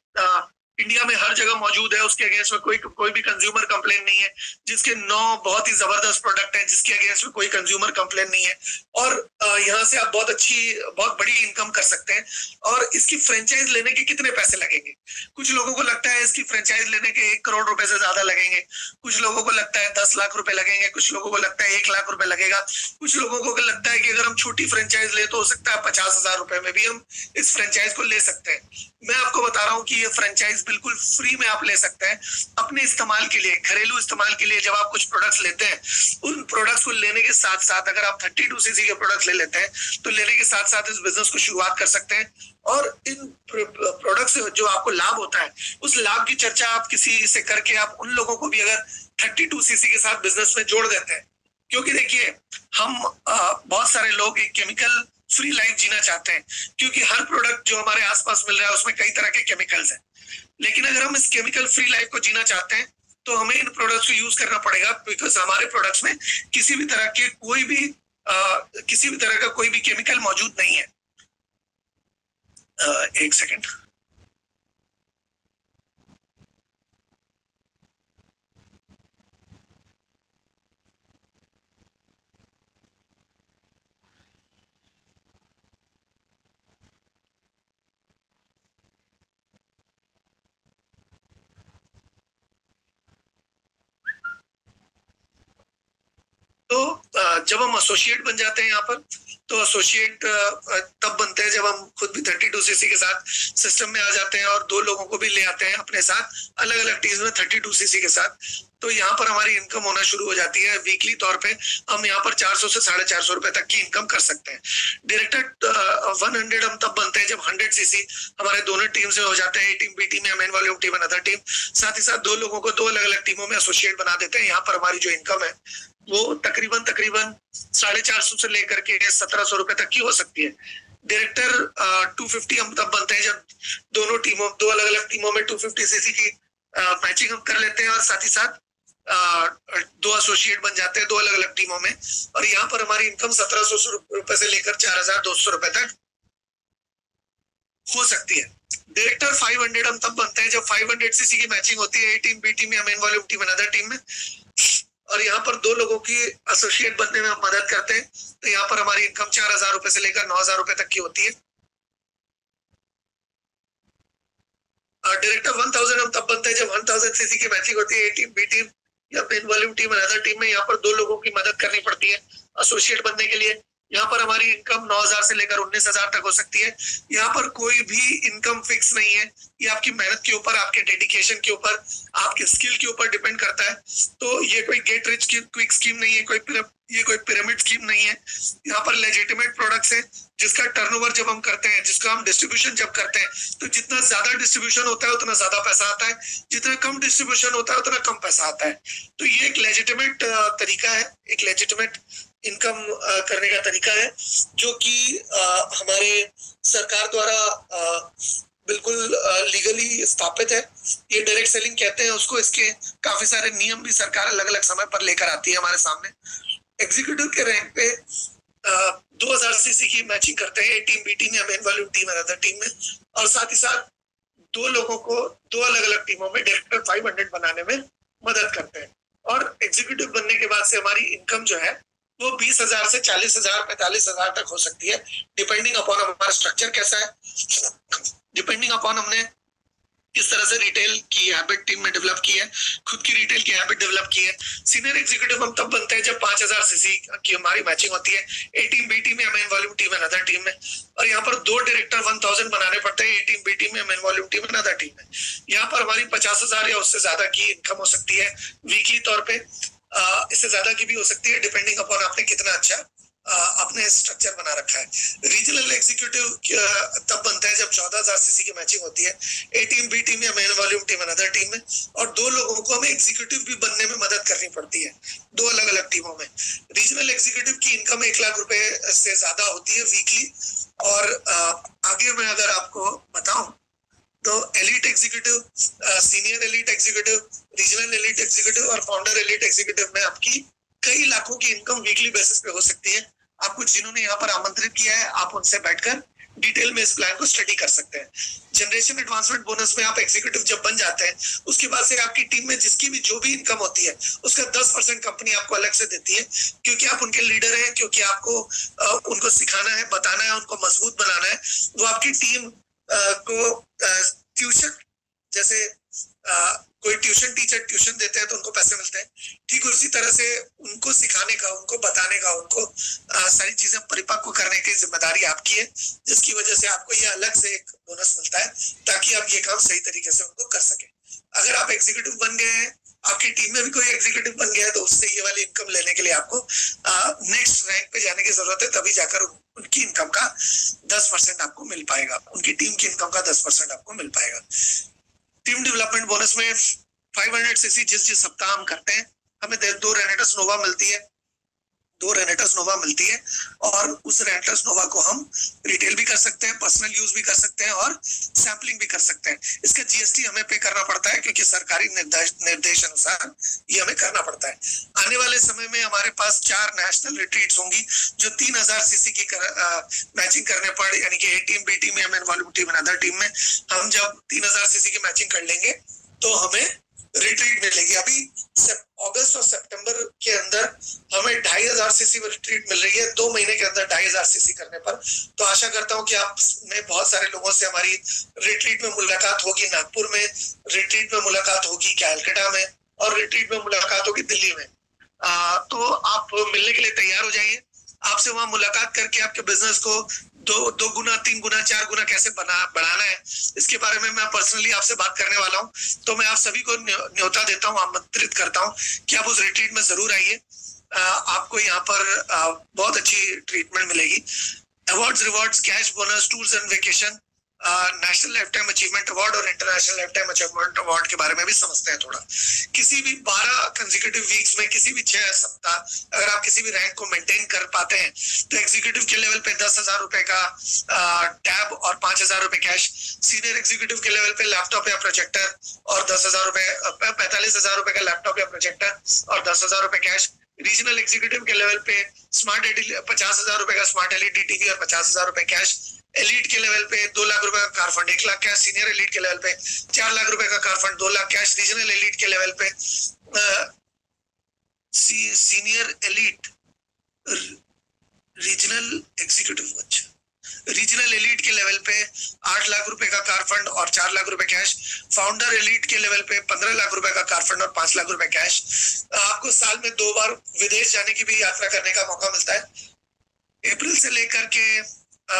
इंडिया में हर जगह मौजूद है, उसके अगेंस्ट में कोई भी कंज्यूमर कंप्लेन नहीं है, जिसके 9 बहुत ही जबरदस्त प्रोडक्ट हैं जिसके अगेंस्ट में कोई कंज्यूमर कंप्लेन नहीं है, और यहाँ से आप बहुत बड़ी इनकम कर सकते हैं। और इसकी फ्रेंचाइज लेने के कितने पैसे लगेंगे? कुछ लोगों को लगता है इसकी फ्रेंचाइज लेने के 1 करोड़ रुपए से ज्यादा लगेंगे, कुछ लोगों को लगता है 10 लाख रुपए लगेंगे, कुछ लोगों को लगता है 1 लाख रुपए लगेगा, कुछ लोगों को लगता है कि अगर हम छोटी फ्रेंचाइज ले तो हो सकता है 50,000 रुपए में भी हम इस फ्रेंचाइज को ले सकते हैं। मैं आपको बता रहा हूँ कि ये फ्रेंचाइज बिल्कुल फ्री में आप ले सकते हैं अपने इस्तेमाल के लिए, घरेलू इस्तेमाल के लिए। जब आप कुछ प्रोडक्ट्स लेते हैं, उन प्रोडक्ट्स को लेने के साथ साथ अगर आप 32cc के प्रोडक्ट्स ले लेते हैं तो लेने के साथ साथ इस बिजनेस को शुरुआत कर सकते हैं। और इन प्रोडक्ट्स से जो आपको लाभ होता है उस लाभ की चर्चा आप किसी से करके आप उन लोगों को भी अगर 32cc के साथ बिजनेस में जोड़ देते हैं, क्योंकि देखिए हम बहुत सारे लोग एक केमिकल फ्री लाइफ जीना चाहते हैं, क्योंकि हर प्रोडक्ट जो हमारे आसपास मिल रहा है उसमें कई तरह के केमिकल्स हैं। लेकिन अगर हम इस केमिकल फ्री लाइफ को जीना चाहते हैं तो हमें इन प्रोडक्ट्स को यूज करना पड़ेगा, बिकॉज हमारे प्रोडक्ट्स में किसी भी तरह का कोई भी केमिकल मौजूद नहीं है। एक सेकेंड। तो जब हम एसोसिएट बन जाते हैं यहाँ पर, तो एसोसिएट तब बनते हैं जब हम खुद भी 32cc के साथ सिस्टम में आ जाते हैं और 2 लोगों को भी ले आते हैं अपने साथ अलग अलग टीम्स में 32cc के साथ। तो यहाँ पर हमारी इनकम होना शुरू हो जाती है। वीकली तौर पे हम यहाँ पर 400 से 450 रुपए तक की इनकम कर सकते हैं। डायरेक्टर 100 हम तब बनते हैं जब 100cc हमारे दोनों टीम से हो जाते हैं, ए टीम बी टीम या main volume team another team. साथ ही साथ 2 लोगों को 2 अलग अलग टीमों में एसोसिएट बना देते हैं। यहाँ पर हमारी जो इनकम है वो तकरीबन 450 से लेकर के 1700 रुपए तक की हो सकती है। डायरेक्टर 250 हम तब बनते हैं जब 2 अलग अलग टीमों में 250cc की मैचिंग कर लेते हैं, और साथ ही साथ 2 एसोसिएट बन जाते हैं 2 अलग अलग टीमों में। और यहाँ पर हमारी इनकम 1700 रुपए से लेकर 4200 रुपए तक हो सकती है। डायरेक्टर 500 हम तब बनते हैं जब 500cc की मैचिंग होती है, ए टीम बी टीम या main volume team another team में, और यहाँ पर 2 लोगों की एसोसिएट बनने में हम मदद करते हैं। तो यहाँ पर हमारी इनकम 4000 रुपए से लेकर 9000 रुपए तक की होती है। डायरेक्टर 1000 हम तब बनते हैं जब 1000cc की मैचिंग होती है, ए टीम बी टीम या main volume team another team में। यहाँ पर 2 लोगों की मदद करनी पड़ती है एसोसिएट बनने के लिए। यहाँ पर हमारी इनकम 9,000 से लेकर 19,000 तक हो सकती है। यहाँ पर कोई भी इनकम फिक्स नहीं है, ये आपकी मेहनत के ऊपर, आपके डेडिकेशन के ऊपर, आपके स्किल के ऊपर डिपेंड करता है। तो ये कोई गेट रिच क्विक स्कीम नहीं है, ये कोई पिरामिड स्कीम नहीं है। यहाँ पर लेजिटिमेट प्रोडक्ट्स है, जिसका टर्नओवर जब हम करते हैं, जिसका हम डिस्ट्रीब्यूशन जब करते हैं, तो जितना ज्यादा डिस्ट्रीब्यूशन होता है उतना ज्यादा पैसा आता है, जितना कम डिस्ट्रीब्यूशन होता है उतना कम पैसा आता है। तो ये एक लेजिटिमेट तरीका है, एक लेजिटिमेट इनकम करने का तरीका है, जो कि हमारे सरकार द्वारा बिल्कुल लीगली स्थापित है। ये डायरेक्ट सेलिंग कहते हैं उसको। इसके काफी सारे नियम भी सरकार अलग अलग समय पर लेकर आती है हमारे सामने। एग्जीक्यूटिव के रैंक पे 2000 सीसी की मैचिंग करते हैं, ए टीम, बी टीम या main volume team, other team में, और साथ ही साथ दो लोगों को दो अलग अलग टीमों में डायरेक्टर 500 बनाने में मदद करते हैं। और एग्जीक्यूटिव बनने के बाद से हमारी इनकम जो है वो 20,000 से 40,000, 45,000 तक हो सकती है, डिपेंडिंग अपॉन हमारा स्ट्रक्चर कैसा है, डिपेंडिंग अपॉन हमने किस तरह से रिटेल की हैबिट टीम में डेवलप की है, खुद की रिटेल की हैबिट डेवलप की है। सीनियर एग्जीक्यूटिव हम तब बनते हैं जब 5,000 सीसी की हमारी मैचिंग होती है, ए टीम, बी टीम या main volume team other team में। और यहाँ पर दो डायरेक्टर 1000 बनाने पड़ते हैं, ए टीम, बी टीम या main volume team other team में। यहाँ पर हमारी 50,000 या उससे ज्यादा की इनकम हो सकती है वीकली तौर पे, इससे ज्यादा की भी हो सकती है, डिपेंडिंग अपॉन आपने कितना अच्छा अपने स्ट्रक्चर बना रखा है। रीजनल एग्जीक्यूटिव तब बनता है जब 14,000 सीसी की मैचिंग होती है, ए टीम, बी टीम या main volume team other team में, और दो लोगों को हमें एग्जीक्यूटिव भी बनने में मदद करनी पड़ती है, दो अलग अलग टीमों में। रीजनल एग्जीक्यूटिव की इनकम 1 लाख रुपए से ज्यादा होती है वीकली। और आगे मैं अगर आपको बताऊं तो elite executive, senior elite executive, regional elite executive और फाउंडर एलिट एग्जीक्यूटिव में आपकी कई लाखों की इनकम वीकली बेसिस पे हो सकती है। आपको जिन्होंने यहाँ पर आमंत्रित किया है, आप उनसे बैठकर डिटेल में इस प्लान को स्टडी कर सकते हैं। जनरेशन एडवांसमेंट बोनस में आप एग्जीक्यूटिव जब बन जाते हैं, उसके बाद से आपकी टीम में जिसकी भी जो भी इनकम होती है उसका 10% कंपनी आपको अलग से देती है, क्योंकि आप उनके लीडर हैं, क्योंकि आपको उनको सिखाना है, बताना है, उनको मजबूत बनाना है। वो आपकी टीम को ट्यूशन, जैसे कोई ट्यूशन टीचर ट्यूशन देते हैं तो उनको पैसे मिलते हैं, ठीक उसी तरह से उनको सिखाने का, उनको बताने का, उनको सारी चीजें परिपक्व करने की जिम्मेदारी आपकी है, जिसकी वजह से आपको ये अलग से एक बोनस मिलता है ताकि आप ये काम सही तरीके से उनको कर सके। अगर आप एग्जीक्यूटिव बन गए हैं, आपकी टीम में भी कोई एग्जीक्यूटिव बन गया है, तो उससे ये वाली इनकम लेने के लिए आपको नेक्स्ट रैंक पे जाने की जरूरत है, तभी जाकर उनकी इनकम का 10% आपको मिल पाएगा, उनकी टीम की इनकम का 10% आपको मिल पाएगा। टीम डेवलपमेंट बोनस में 500 सीसी जिस सप्ताह हम करते हैं, हमें 2 रेनेटर्स नोवा मिलती है, 2 रेनेटर्स नोवा मिलती है, और उस रेनेटर्स नोवा को हम रिटेल भी कर सकते हैं, पर्सनल यूज भी कर सकते हैं और सैम्पलिंग भी कर सकते हैं। इसका जीएसटी हमें पे करना पड़ता है, क्योंकि सरकारी निर्देश अनुसार ये हमें करना पड़ता है। आने वाले समय में हमारे पास 4 नेशनल रिट्रीट्स होंगी, जो 3000 सीसी की मैचिंग करने पर, यानी कि ए टीम, बी टीम या main volume team other team में हम जब 3000 सीसी की मैचिंग कर लेंगे तो हमें रिट्रीट मिलेगी। अभी अगस्त और सितंबर के अंदर हमें 2500 सीसी रिट्रीट मिल रही है, 2 महीने के अंदर 2500 सीसी करने पर। तो आशा करता हूँ कि आप में बहुत सारे लोगों से हमारी रिट्रीट में मुलाकात होगी, नागपुर में रिट्रीट में मुलाकात होगी, कैलकाटा में, और रिट्रीट में मुलाकात होगी दिल्ली में। तो आप मिलने के लिए तैयार हो जाइए। आपसे वहां मुलाकात करके आपके बिजनेस को 2 गुना, 3 गुना, 4 गुना कैसे बढ़ाना है, इसके बारे में मैं पर्सनली आपसे बात करने वाला हूं। तो मैं आप सभी को न्योता देता हूं, आमंत्रित करता हूं कि आप उस रिट्रीट में जरूर आइए। आपको यहाँ पर बहुत अच्छी ट्रीटमेंट मिलेगी। Awards, rewards, cash bonus, tours and vacation, national lifetime achievement award और international lifetime achievement award के बारे में भी समझते हैं थोड़ा। किसी भी 12 कंसेक्यूटिव वीक्स में, किसी भी 6 सप्ताह अगर आप किसी भी रैंक को मेंटेन कर पाते हैं, तो एग्जीक्यूटिव के लेवल पे 10,000 रुपए का टैब और 5,000 रुपए कैश, सीनियर एग्जीक्यूटिव के लेवल पे लैपटॉप या प्रोजेक्टर और 10,000 रुपए, 45,000 रुपए का लैपटॉप या प्रोजेक्टर और 10,000 रुपए कैश। रीजनल एग्जीक्यूटिव के लेवल पे 50,000 रुपए का स्मार्ट एलईडी टीवी और 50,000 रुपए कैश। एलिट के लेवल पे 2 लाख रुपए का car fund, 1 lakh cash. Senior elite के लेवल पे 4 लाख रुपए का car fund, 2 lakh cash. Regional elite के लेवल पे सीनियर एलिट, रीजनल एग्जीक्यूटिव, अच्छा, रीजनल एलिट के लेवल पे 8 लाख रुपए का कार फंड और 4 लाख रुपए कैश। फाउंडर एलिट के लेवल पे 15 लाख रुपए का कार फंड और 5 लाख रुपए कैश। आपको साल में 2 बार विदेश जाने की भी यात्रा करने का मौका मिलता है। अप्रैल से लेकर के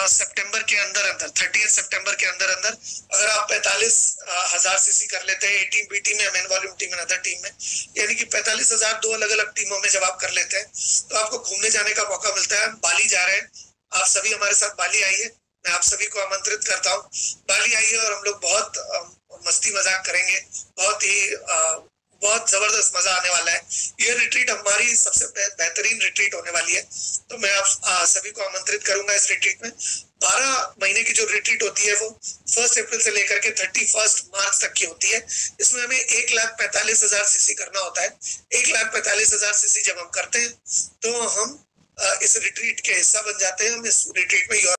सितंबर के अंदर अंदर 30 सितंबर के अंदर अंदर अगर आप 45,000 सीसी कर लेते हैं टीम बी टीम में, मेन वॉल्यूम टीम में, अदर टीम में, यानी कि 45,000 दो अलग अलग टीमों में जब आप कर लेते हैं तो आपको घूमने जाने का मौका मिलता है। बाली जा रहे हैं, आप सभी हमारे साथ बाली आइए, मैं आप सभी को आमंत्रित करता हूँ। बाली आइए और हम लोग बहुत मस्ती मजाक करेंगे, बहुत जबरदस्त मजा आने वाला है। ये रिट्रीट हमारी सबसे बेहतरीन रिट्रीट होने वाली है, तो मैं आप सभी को आमंत्रित करूंगा इस रिट्रीट में। 12 महीने की जो रिट्रीट होती है वो 1 अप्रैल से लेकर के 31 मार्च तक की होती है। इसमें हमें 1,45,000 सीसी करना होता है। 1,45,000 सीसी जब हम करते हैं तो हम इस रिट्रीट के हिस्सा बन जाते हैं। हम इस रिट्रीट में